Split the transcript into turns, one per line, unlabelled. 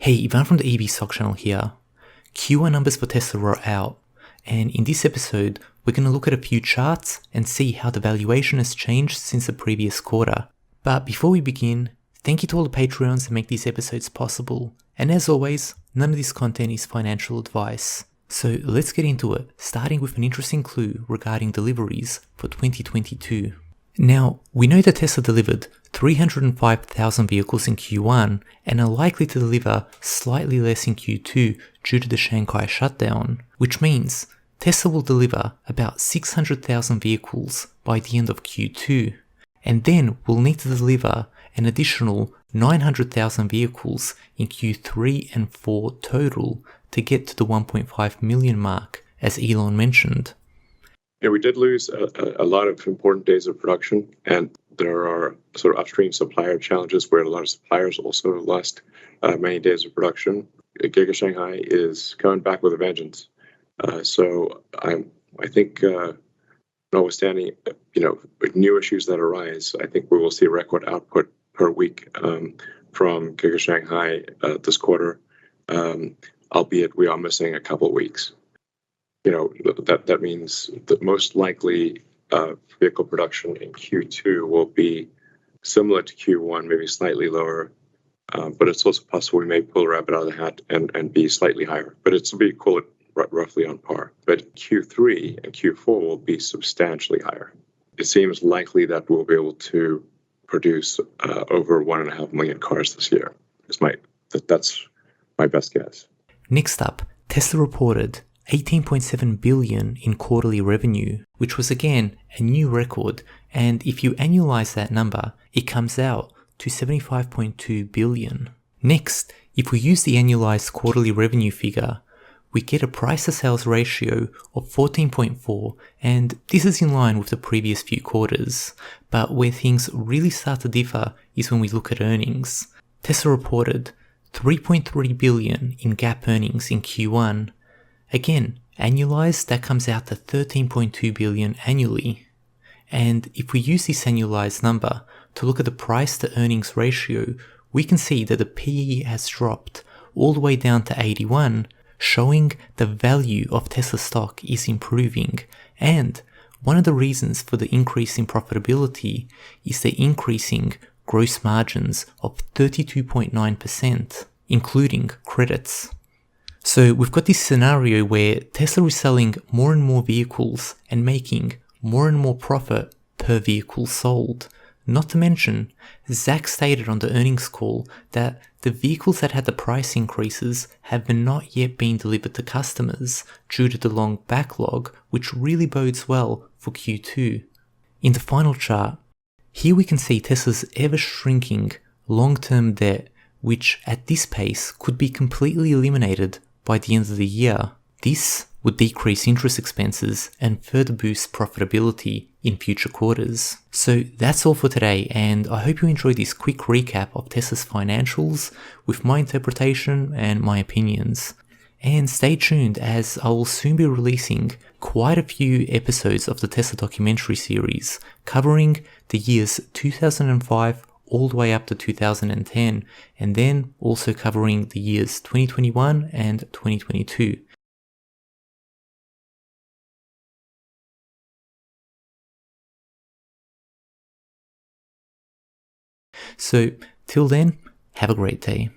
Hey, Ivan from the EV Stock Channel here. Q1 numbers for Tesla are out, and in this episode, we're going to look at a few charts and see how the valuation has changed since the previous quarter. But before we begin, thank you to all the Patreons that make these episodes possible, and as always, none of this content is financial advice. So let's get into it, starting with an interesting clue regarding deliveries for 2022. Now, we know that Tesla delivered 305,000 vehicles in Q1 and are likely to deliver slightly less in Q2 due to the Shanghai shutdown, which means Tesla will deliver about 600,000 vehicles by the end of Q2, and then will need to deliver an additional 900,000 vehicles in Q3 and 4 total to get to the 1.5 million mark, as Elon mentioned.
Yeah, we did lose a lot of important days of production, and there are sort of upstream supplier challenges where a lot of suppliers also lost many days of production. Giga Shanghai is coming back with a vengeance. So I think, notwithstanding, new issues that arise, I think we will see record output per week from Giga Shanghai this quarter, albeit we are missing a couple of weeks. That means that most likely vehicle production in Q2 will be similar to Q1, maybe slightly lower, but it's also possible we may pull a rabbit out of the hat and be slightly higher. But it's be call it roughly on par. But Q3 and Q4 will be substantially higher. It seems likely that we'll be able to produce over 1.5 million cars this year. That's my best guess.
Next up, Tesla reported 18.7 billion in quarterly revenue, which was again a new record, and if you annualize that number, it comes out to 75.2 billion. Next, if we use the annualized quarterly revenue figure, we get a price to sales ratio of 14.4, and this is in line with the previous few quarters, but where things really start to differ is when we look at earnings. Tesla reported 3.3 billion in GAAP earnings in Q1. Again, annualized, that comes out to 13.2 billion annually. And if we use this annualized number to look at the price to earnings ratio, we can see that the PE has dropped all the way down to 81, showing the value of Tesla stock is improving. And one of the reasons for the increase in profitability is the increasing gross margins of 32.9%, including credits. So we've got this scenario where Tesla is selling more and more vehicles and making more and more profit per vehicle sold. Not to mention, Zach stated on the earnings call that the vehicles that had the price increases have not yet been delivered to customers due to the long backlog, which really bodes well for Q2. In the final chart, here we can see Tesla's ever shrinking long-term debt, which at this pace could be completely eliminated by the end of the year. This would decrease interest expenses and further boost profitability in future quarters. So that's all for today, and I hope you enjoyed this quick recap of Tesla's financials with my interpretation and my opinions. And stay tuned, as I will soon be releasing quite a few episodes of the Tesla documentary series covering the years 2005 all the way up to 2010, and then also covering the years 2021 and 2022. So, till then, have a great day.